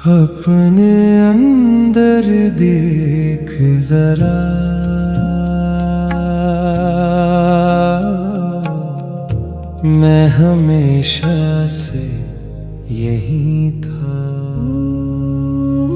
अपने अंदर देख जरा, मैं हमेशा से यही था।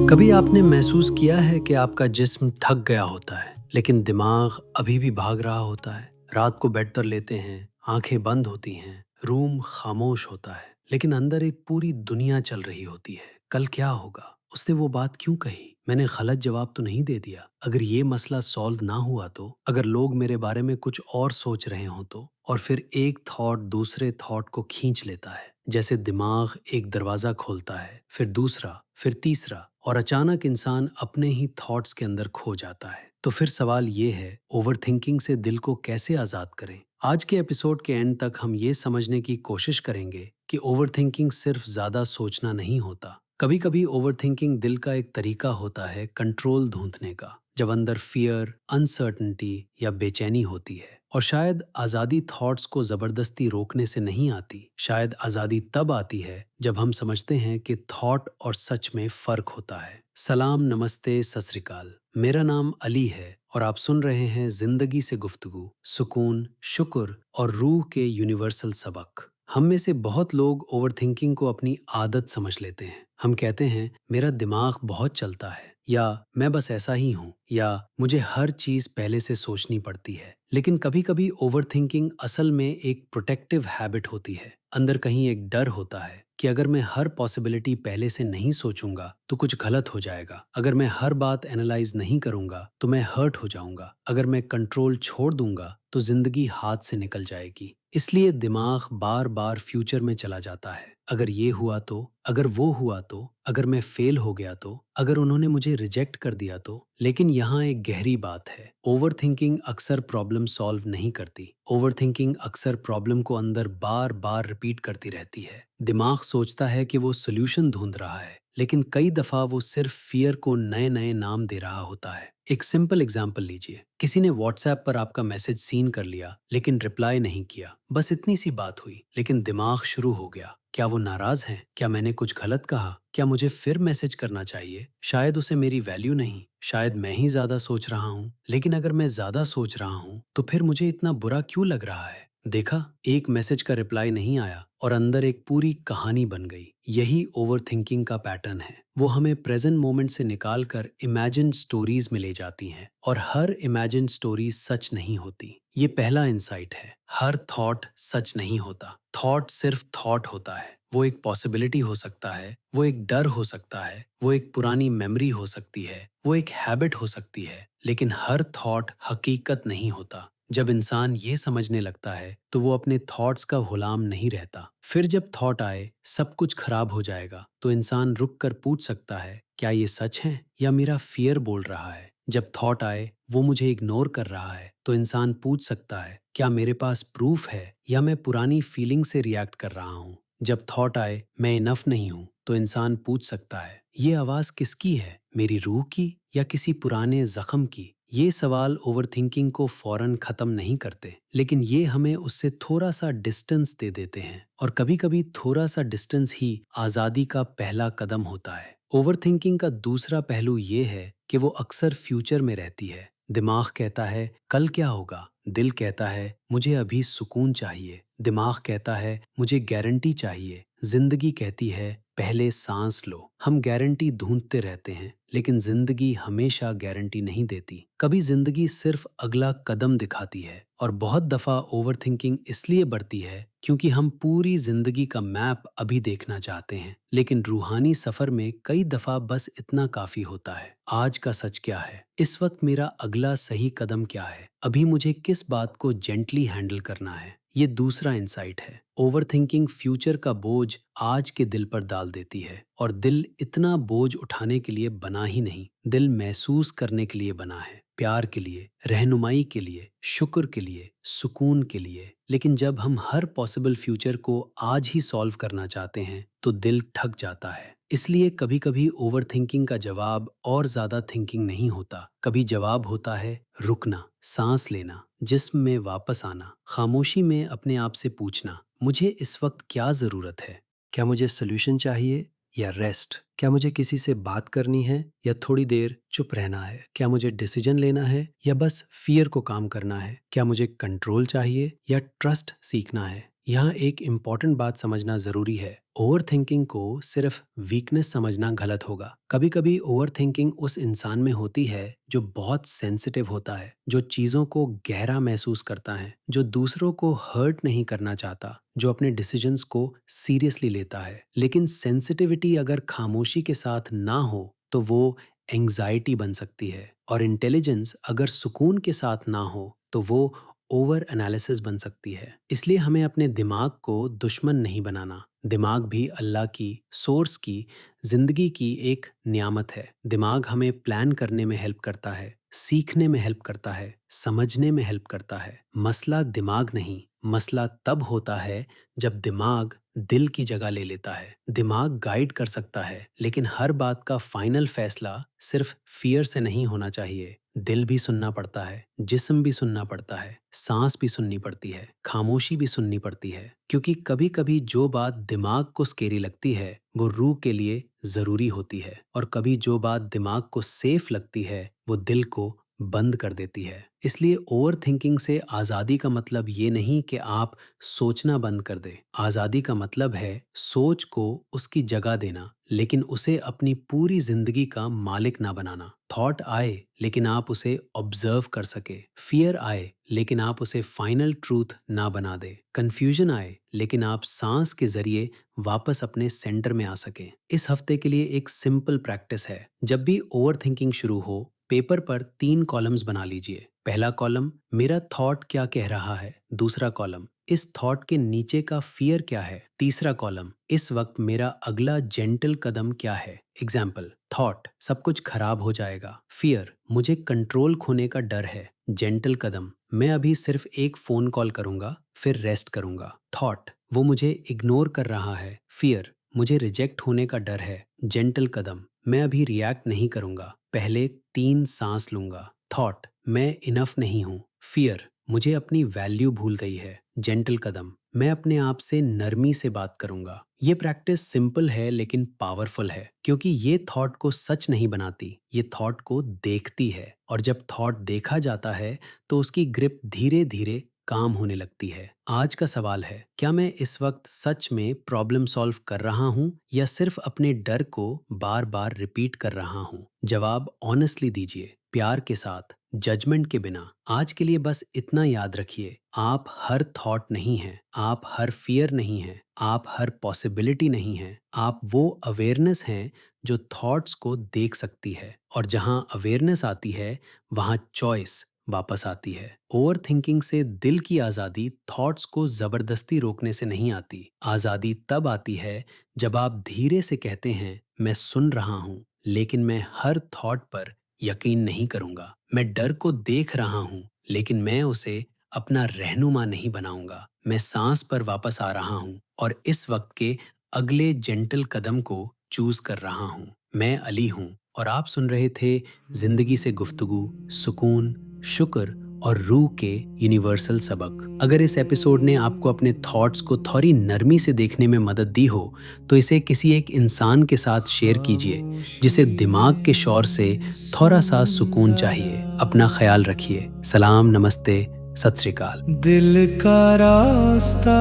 कभी आपने महसूस किया है कि आपका जिस्म थक गया होता है लेकिन दिमाग अभी भी भाग रहा होता है। रात को बेड पर लेते हैं, आंखें बंद होती हैं, रूम खामोश होता है, लेकिन अंदर एक पूरी दुनिया चल रही होती है। कल क्या होगा? उसने वो बात क्यों कही? मैंने गलत जवाब तो नहीं दे दिया? अगर ये मसला सॉल्व ना हुआ तो? अगर लोग मेरे बारे में कुछ और सोच रहे हों तो? और फिर एक थॉट दूसरे थॉट को खींच लेता है, जैसे दिमाग एक दरवाजा खोलता है, फिर दूसरा, फिर तीसरा, और अचानक इंसान अपने ही थॉट्स के अंदर खो जाता है। तो फिर सवाल ये है, ओवरथिंकिंग से दिल को कैसे आज़ाद करें? आज के एपिसोड के एंड तक हम ये समझने की कोशिश करेंगे कि ओवरथिंकिंग सिर्फ ज़्यादा सोचना नहीं होता। कभी कभी ओवरथिंकिंग दिल का एक तरीका होता है कंट्रोल ढूंढने का, जब अंदर फियर, अनसर्टनिटी या बेचैनी होती है। और शायद आज़ादी थॉट्स को ज़बरदस्ती रोकने से नहीं आती। शायद आज़ादी तब आती है जब हम समझते हैं कि थॉट और सच में फ़र्क होता है। सलाम, नमस्ते, सत श्री अकाल। मेरा नाम अली है और आप सुन रहे हैं ज़िंदगी से गुफ्तगू, सुकून, शुक्र और रूह के यूनिवर्सल सबक। हम में से बहुत लोग ओवरथिंकिंग को अपनी आदत समझ लेते हैं। हम कहते हैं, मेरा दिमाग बहुत चलता है, या मैं बस ऐसा ही हूँ, या मुझे हर चीज़ पहले से सोचनी पड़ती है। लेकिन कभी कभी ओवरथिंकिंग असल में एक प्रोटेक्टिव हैबिट होती है। अंदर कहीं एक डर होता है कि अगर मैं हर पॉसिबिलिटी पहले से नहीं सोचूंगा तो कुछ गलत हो जाएगा। अगर मैं हर बात एनालाइज नहीं करूंगा तो मैं हर्ट हो जाऊंगा। अगर मैं कंट्रोल छोड़ दूंगा तो जिंदगी हाथ से निकल जाएगी। इसलिए दिमाग बार बार फ्यूचर में चला जाता है। अगर ये हुआ तो, अगर वो हुआ तो, अगर मैं फेल हो गया तो, अगर उन्होंने मुझे रिजेक्ट कर दिया तो। लेकिन यहाँ एक गहरी बात है, ओवरथिंकिंग अक्सर प्रॉब्लम सॉल्व नहीं करती। ओवरथिंकिंग अक्सर प्रॉब्लम को अंदर बार बार रिपीट करती रहती है। दिमाग सोचता है कि वो सोल्यूशन ढूंढ रहा है, लेकिन कई दफा वो सिर्फ फियर को नए नए नाम दे रहा होता है। एक सिंपल एग्जांपल लीजिए, किसी ने व्हाट्सएप पर आपका मैसेज सीन कर लिया लेकिन रिप्लाई नहीं किया। बस इतनी सी बात हुई, लेकिन दिमाग शुरू हो गया, क्या वो नाराज हैं? क्या मैंने कुछ गलत कहा? क्या मुझे फिर मैसेज करना चाहिए? शायद उसे मेरी वैल्यू नहीं, शायद मैं ही ज्यादा सोच रहा हूँ। लेकिन अगर मैं ज्यादा सोच रहा हूँ तो फिर मुझे इतना बुरा क्यों लग रहा है? देखा, एक मैसेज का रिप्लाई नहीं आया और अंदर एक पूरी कहानी बन गई। यही ओवरथिंकिंग का पैटर्न है। वो हमें प्रेजेंट मोमेंट से निकाल कर इमेजिन स्टोरीज में ले जाती हैं, और हर इमेजिन स्टोरी सच नहीं होती। ये पहला इंसाइट है, हर थॉट सच नहीं होता। थॉट सिर्फ थॉट होता है। वो एक पॉसिबिलिटी हो सकता है, वो एक डर हो सकता है, वो एक पुरानी मेमोरी हो सकती है, वो एक हैबिट हो सकती है, लेकिन हर थॉट हकीकत नहीं होता। जब इंसान ये समझने लगता है तो वो अपने थॉट्स का गुलाम नहीं रहता। फिर जब थॉट आए सब कुछ खराब हो जाएगा तो इंसान रुक कर पूछ सकता है, क्या ये सच है या मेरा फियर बोल रहा है? जब थॉट आए वो मुझे इग्नोर कर रहा है तो इंसान पूछ सकता है, क्या मेरे पास प्रूफ है या मैं पुरानी फीलिंग से रिएक्ट कर रहा हूँ? जब थॉट आए, मैं इनफ नहीं हूँ, तो इंसान पूछ सकता है, ये आवाज किसकी है, मेरी रूह की या किसी पुराने जख्म की? ये सवाल ओवरथिंकिंग को फौरन खत्म नहीं करते, लेकिन ये हमें उससे थोड़ा सा डिस्टेंस दे देते हैं। और कभी कभी थोड़ा सा डिस्टेंस ही आज़ादी का पहला कदम होता है। ओवरथिंकिंग का दूसरा पहलू ये है कि वो अक्सर फ्यूचर में रहती है। दिमाग कहता है, कल क्या होगा? दिल कहता है, मुझे अभी सुकून चाहिए। दिमाग कहता है, मुझे गारंटी चाहिए। जिंदगी कहती है, पहले सांस लो। हम गारंटी ढूंढते रहते हैं, लेकिन जिंदगी हमेशा गारंटी नहीं देती। कभी जिंदगी सिर्फ अगला कदम दिखाती है, और बहुत दफा ओवरथिंकिंग इसलिए बढ़ती है क्योंकि हम पूरी जिंदगी का मैप अभी देखना चाहते हैं। लेकिन रूहानी सफर में कई दफा बस इतना काफी होता है, आज का सच क्या है, इस वक्त मेरा अगला सही कदम क्या है, अभी मुझे किस बात को जेंटली हैंडल करना है। ये दूसरा इंसाइट है। ओवरथिंकिंग फ्यूचर का बोझ आज के दिल पर डाल देती है, और दिल इतना बोझ उठाने के लिए बना ही नहीं। दिल महसूस करने के लिए बना है, प्यार के लिए, रहनुमाई के लिए, शुक्र के लिए, सुकून के लिए। लेकिन जब हम हर पॉसिबल फ्यूचर को आज ही सॉल्व करना चाहते हैं तो दिल थक जाता है। इसलिए कभी कभी ओवरथिंकिंग का जवाब और ज्यादा थिंकिंग नहीं होता। कभी जवाब होता है रुकना, सांस लेना, जिस्म में वापस आना, खामोशी में अपने आप से पूछना, मुझे इस वक्त क्या जरूरत है? क्या मुझे सोल्यूशन चाहिए या रेस्ट? क्या मुझे किसी से बात करनी है या थोड़ी देर चुप रहना है? क्या मुझे डिसीजन लेना है या बस फियर को काम करना है? क्या मुझे कंट्रोल चाहिए या ट्रस्ट सीखना है? यहाँ एक इम्पॉर्टेंट बात समझना ज़रूरी है। ओवर थिंकिंग को सिर्फ वीकनेस समझना गलत होगा। कभी कभी ओवर थिंकिंग उस इंसान में होती है जो बहुत सेंसिटिव होता है, जो चीज़ों को गहरा महसूस करता है, जो दूसरों को हर्ट नहीं करना चाहता, जो अपने डिसीजंस को सीरियसली लेता है। लेकिन सेंसिटिविटी अगर खामोशी के साथ ना हो तो वो एंग्जाइटी बन सकती है, और इंटेलिजेंस अगर सुकून के साथ ना हो तो वो ओवर एनालिसिस बन सकती है। इसलिए हमें अपने दिमाग को दुश्मन नहीं बनाना। दिमाग भी अल्लाह की, सोर्स की, जिंदगी की एक नियामत है। दिमाग हमें प्लान करने में हेल्प करता है, सीखने में हेल्प करता है, समझने में हेल्प करता है। मसला दिमाग नहीं, मसला तब होता है जब दिमाग दिल की जगह ले लेता है। दिमाग गाइड कर सकता है, लेकिन हर बात का फाइनल फैसला सिर्फ फियर से नहीं होना चाहिए। दिल भी सुनना पड़ता है, जिस्म भी सुनना पड़ता है, सांस भी सुननी पड़ती है, खामोशी भी सुननी पड़ती है। क्योंकि कभी कभी जो बात दिमाग को स्केरी लगती है वो रूह के लिए जरूरी होती है, और कभी जो बात दिमाग को सेफ लगती है वो दिल को बंद कर देती है। इसलिए ओवर थिंकिंग से आज़ादी का मतलब ये नहीं कि आप सोचना बंद कर दें। आज़ादी का मतलब है सोच को उसकी जगह देना, लेकिन उसे अपनी पूरी जिंदगी का मालिक ना बनाना। थॉट आए लेकिन आप उसे ऑब्जर्व कर सके। फियर आए लेकिन आप उसे फाइनल ट्रूथ ना बना दे। कंफ्यूजन आए लेकिन आप सांस के जरिए वापस अपने सेंटर में आ सकें। इस हफ्ते के लिए एक सिंपल प्रैक्टिस है। जब भी ओवर थिंकिंग शुरू हो, पेपर पर 3 कॉलम्स बना लीजिए। पहला कॉलम, मेरा थॉट क्या कह रहा है। दूसरा कॉलम, इस थॉट के नीचे का फियर क्या है। तीसरा कॉलम, इस वक्त मेरा अगला जेंटल कदम क्या है। एग्जाम्पल, थॉट, सब कुछ खराब हो जाएगा। फियर, मुझे कंट्रोल खोने का डर है। जेंटल कदम, मैं अभी सिर्फ एक फोन कॉल करूंगा, फिर रेस्ट करूंगा। थॉट, वो मुझे इग्नोर कर रहा है। फियर, मुझे रिजेक्ट होने का डर है। जेंटल कदम, मैं अभी रिएक्ट नहीं करूंगा, पहले 3 सांस लूंगा। थॉट, मैं इनफ नहीं हूँ। फियर, मुझे अपनी वैल्यू भूल गई है। जेंटल कदम, मैं अपने आप से नरमी से बात करूंगा। ये प्रैक्टिस सिंपल है लेकिन पावरफुल है, क्योंकि ये थॉट को सच नहीं बनाती, ये थॉट को देखती है। और जब थॉट देखा जाता है तो उसकी ग्रिप धीरे धीरे काम होने लगती है। आज का सवाल है, क्या मैं इस वक्त सच में प्रॉब्लम सॉल्व कर रहा हूँ या सिर्फ अपने डर को बार बार रिपीट कर रहा हूँ? जवाब ऑनेस्टली दीजिए, प्यार के साथ, जजमेंट के बिना। आज के लिए बस इतना याद रखिए, आप हर थॉट नहीं हैं, आप हर फियर नहीं हैं, आप हर पॉसिबिलिटी नहीं हैं। आप वो अवेयरनेस हैं जो थॉट्स को देख सकती है, और जहाँ अवेयरनेस आती है वहाँ चॉइस वापस आती है। ओवर थिंकिंग से दिल की आज़ादी थॉट्स को ज़बरदस्ती रोकने से नहीं आती। आज़ादी तब आती है जब आप धीरे से कहते हैं, मैं सुन रहा हूँ, लेकिन मैं हर थॉट पर यकीन नहीं करूँगा। मैं डर को देख रहा हूँ, लेकिन मैं उसे अपना रहनुमा नहीं बनाऊंगा। मैं सांस पर वापस आ रहा हूँ और इस वक्त के अगले जेंटल कदम को चूज कर रहा हूँ। मैं अली हूँ और आप सुन रहे थे जिंदगी से गुफ्तगू, सुकून, शुक्र और रूह के यूनिवर्सल सबक। अगर इस एपिसोड ने आपको अपने थॉट्स को थोड़ी नरमी से देखने में मदद दी हो तो इसे किसी एक इंसान के साथ शेयर कीजिए जिसे दिमाग के शोर से थोड़ा सा सुकून चाहिए। अपना ख्याल रखिए। सलाम, नमस्ते, सत श्री अकाल। दिल का रास्ता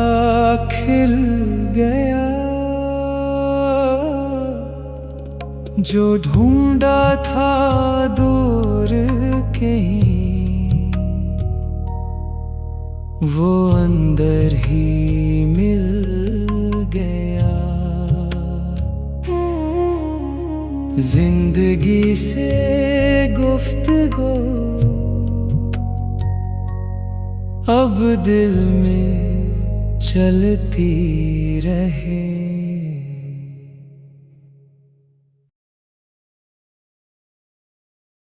खिल गया, जो ढूंढा था दूर कहीं, वो अंदर ही मिल गया। जिंदगी से गुफ्तगू अब दिल में चलती रहे।